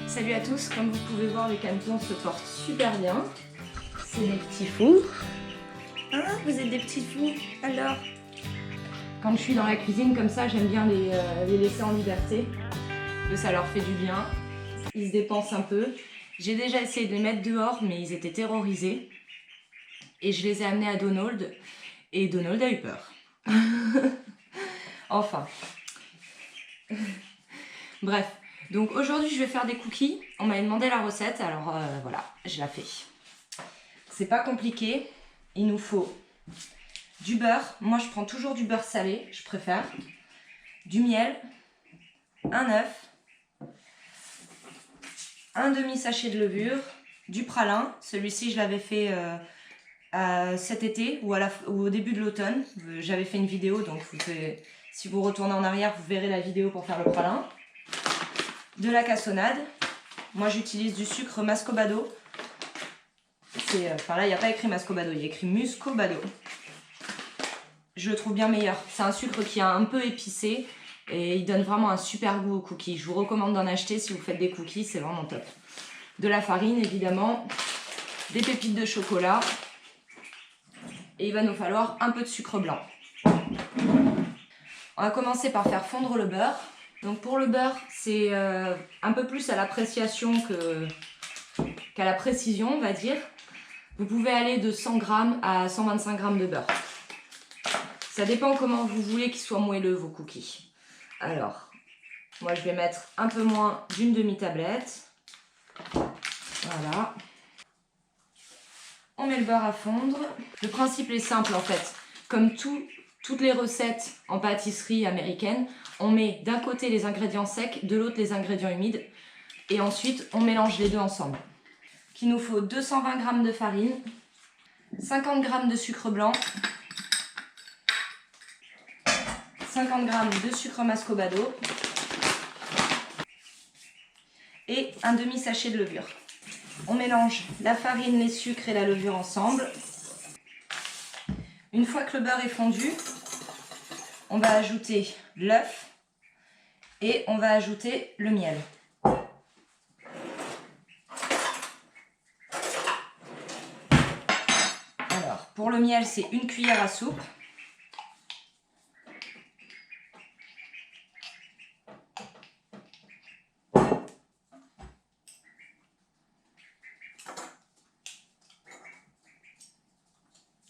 Salut à tous, comme vous pouvez voir, les canetons se portent super bien. C'est des petits fous. Hein, vous êtes des petits fous, alors? Quand je suis dans la cuisine comme ça, j'aime bien les laisser en liberté. Ça leur fait du bien. Ils se dépensent un peu. J'ai déjà essayé de les mettre dehors, mais ils étaient terrorisés. Et je les ai amenés à Donald. Et Donald a eu peur. Enfin. Bref. Donc aujourd'hui, je vais faire des cookies. On m'avait demandé la recette, alors voilà, je la fais. C'est pas compliqué. Il nous faut du beurre. Moi, je prends toujours du beurre salé, je préfère. Du miel, un œuf, un demi-sachet de levure, du pralin. Celui-ci, je l'avais fait cet été ou au début de l'automne. J'avais fait une vidéo, donc si vous retournez en arrière, vous verrez la vidéo pour faire le pralin. De la cassonade. Moi, j'utilise du sucre Mascobado. Enfin là, il n'y a pas écrit Mascobado, il y a écrit Muscobado. Je le trouve bien meilleur. C'est un sucre qui est un peu épicé et il donne vraiment un super goût aux cookies. Je vous recommande d'en acheter si vous faites des cookies, c'est vraiment top. De la farine, évidemment. Des pépites de chocolat. Et il va nous falloir un peu de sucre blanc. On va commencer par faire fondre le beurre. Donc pour le beurre, c'est un peu plus à l'appréciation qu'à la précision, on va dire. Vous pouvez aller de 100 g à 125 g de beurre. Ça dépend comment vous voulez qu'ils soient moelleux, vos cookies. Alors, moi je vais mettre un peu moins d'une demi-tablette. Voilà. On met le beurre à fondre. Le principe est simple en fait. Comme toutes les recettes en pâtisserie américaine, on met d'un côté les ingrédients secs, de l'autre les ingrédients humides. Et ensuite, on mélange les deux ensemble. Il nous faut 220 g de farine, 50 g de sucre blanc, 50 g de sucre Mascobado et un demi-sachet de levure. On mélange la farine, les sucres et la levure ensemble. Une fois que le beurre est fondu, on va ajouter l'œuf et on va ajouter le miel. Alors, pour le miel, c'est une cuillère à soupe.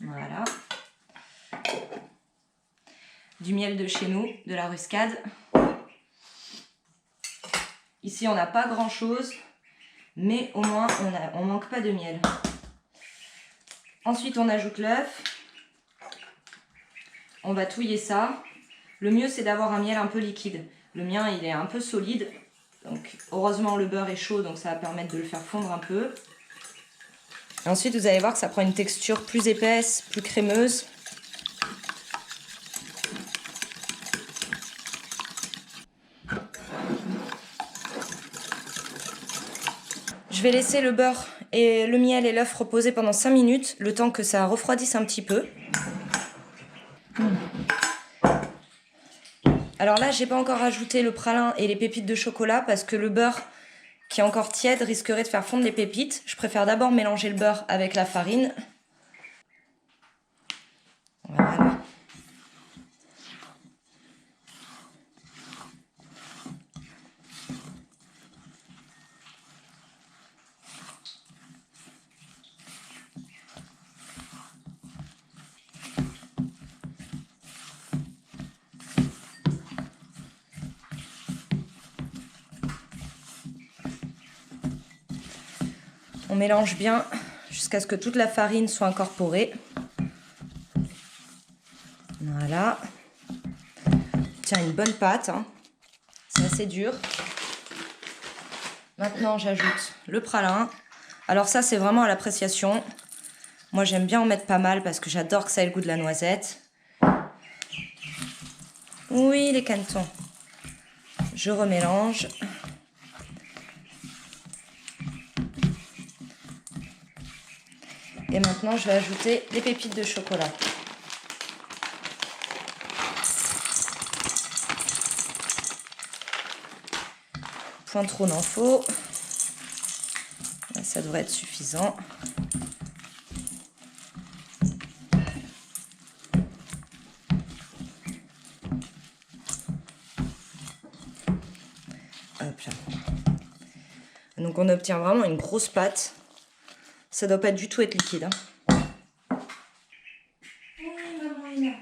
Voilà. Du miel de chez nous, de la Ruscade. Ici, on n'a pas grand-chose, mais au moins, on manque pas de miel. Ensuite, on ajoute l'œuf. On va touiller ça. Le mieux, c'est d'avoir un miel un peu liquide. Le mien, il est un peu solide. Donc, heureusement, le beurre est chaud, donc ça va permettre de le faire fondre un peu. Ensuite, vous allez voir que ça prend une texture plus épaisse, plus crémeuse. Je vais laisser le beurre et le miel et l'œuf reposer pendant 5 minutes, le temps que ça refroidisse un petit peu. Alors là, j'ai pas encore ajouté le pralin et les pépites de chocolat parce que le beurre qui est encore tiède risquerait de faire fondre les pépites. Je préfère d'abord mélanger le beurre avec la farine. Voilà. On mélange bien jusqu'à ce que toute la farine soit incorporée. Voilà. Tiens, une bonne pâte, hein. C'est assez dur. Maintenant, j'ajoute le pralin. Alors ça, c'est vraiment à l'appréciation. Moi, j'aime bien en mettre pas mal parce que j'adore que ça ait le goût de la noisette. Oui, les canetons. Je remélange. Et maintenant, je vais ajouter les pépites de chocolat. point trop d'infos. Là, ça devrait être suffisant. Hop là. Donc on obtient vraiment une grosse pâte. Ça doit pas du tout être liquide. Hein. Oui, maman est là.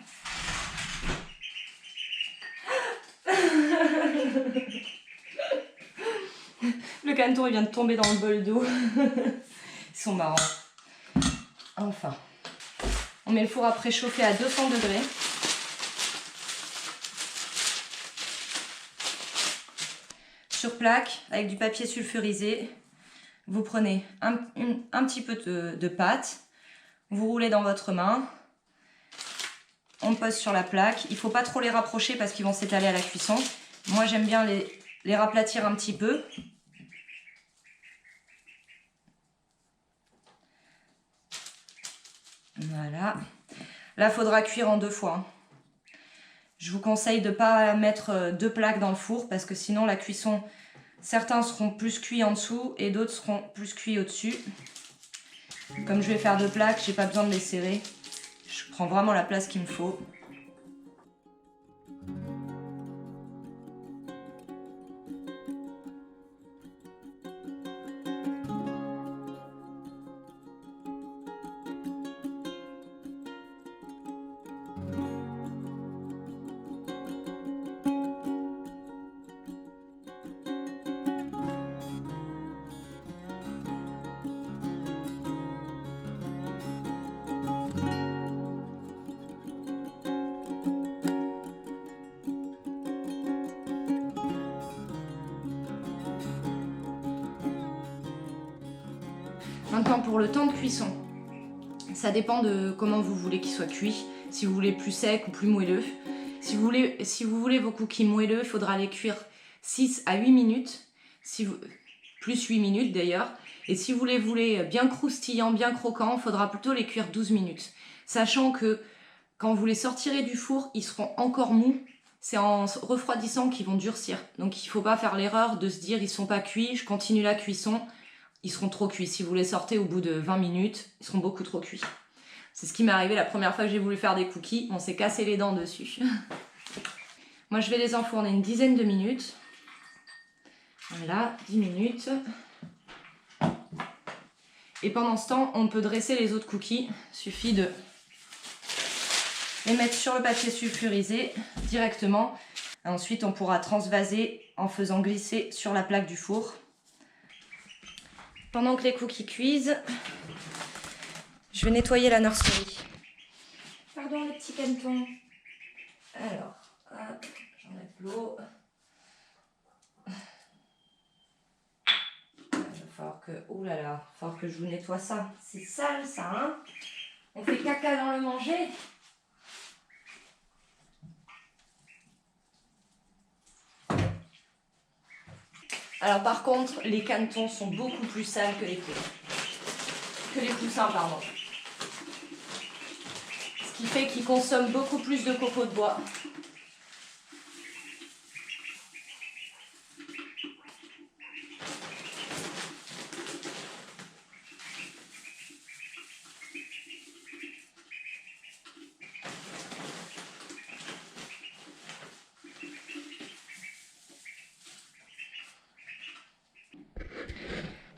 Le caneton il vient de tomber dans le bol d'eau. Ils sont marrants. Enfin. On met le four à préchauffer à 200 degrés. Sur plaque, avec du papier sulfurisé, vous prenez un petit peu de pâte, vous roulez dans votre main, on pose sur la plaque. Il ne faut pas trop les rapprocher parce qu'ils vont s'étaler à la cuisson. Moi j'aime bien les raplatir un petit peu. Voilà. Là, il faudra cuire en 2 fois. Je vous conseille de ne pas mettre 2 plaques dans le four parce que sinon la cuisson, certains seront plus cuits en dessous et d'autres seront plus cuits au-dessus. Comme je vais faire 2 plaques, j'ai pas besoin de les serrer. Je prends vraiment la place qu'il me faut. Maintenant pour le temps de cuisson, ça dépend de comment vous voulez qu'il soit cuit. Si vous voulez plus sec ou plus moelleux. Si vous voulez vos cookies moelleux, il faudra les cuire 6 à 8 minutes. Plus 8 minutes d'ailleurs. Et si vous les voulez bien croustillants, bien croquants, il faudra plutôt les cuire 12 minutes. Sachant que quand vous les sortirez du four, ils seront encore mous. C'est en refroidissant qu'ils vont durcir. Donc il ne faut pas faire l'erreur de se dire ils ne sont pas cuits, je continue la cuisson. Ils seront trop cuits. Si vous les sortez au bout de 20 minutes, ils seront beaucoup trop cuits. C'est ce qui m'est arrivé la première fois que j'ai voulu faire des cookies. On s'est cassé les dents dessus. Moi, je vais les enfourner une dizaine de minutes. Voilà, 10 minutes. Et pendant ce temps, on peut dresser les autres cookies. Il suffit de les mettre sur le papier sulfurisé directement. Et ensuite, on pourra transvaser en faisant glisser sur la plaque du four. Pendant que les cookies cuisent, je vais nettoyer la nurserie. Pardon les petits canetons. Alors, hop, j'enlève l'eau. Il va falloir que... Ouh là là, il va falloir que je vous nettoie ça. C'est sale ça, hein? On fait caca dans le manger. Alors par contre, les canetons sont beaucoup plus sales que les poussins, pardon. Ce qui fait qu'ils consomment beaucoup plus de coco de bois.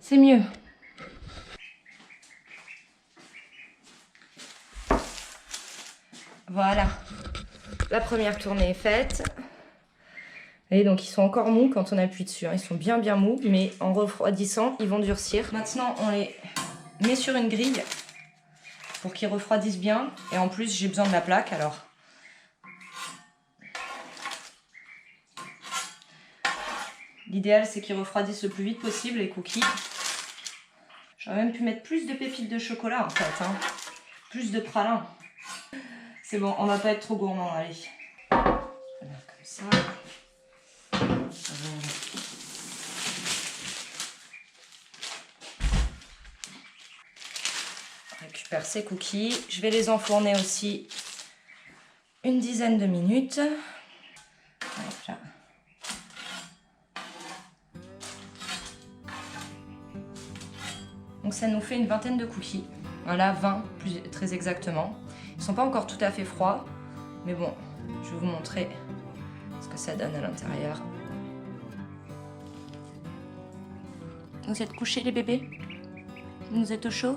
C'est mieux. Voilà. La première tournée est faite. Et donc ils sont encore mous quand on appuie dessus. Ils sont bien mous, mais en refroidissant, ils vont durcir. Maintenant, on les met sur une grille pour qu'ils refroidissent bien. Et en plus, j'ai besoin de la plaque, alors... L'idéal, c'est qu'ils refroidissent le plus vite possible, les cookies. J'aurais même pu mettre plus de pépites de chocolat, en fait. Hein. Plus de pralin. C'est bon, on va pas être trop gourmand, allez. Voilà, comme ça. Voilà. On récupère ces cookies. Je vais les enfourner aussi une dizaine de minutes. Hop là. Donc ça nous fait une vingtaine de cookies. Voilà, 20 très exactement. Ils sont pas encore tout à fait froids, mais bon, je vais vous montrer ce que ça donne à l'intérieur. Vous êtes couchés les bébés? Vous êtes au chaud?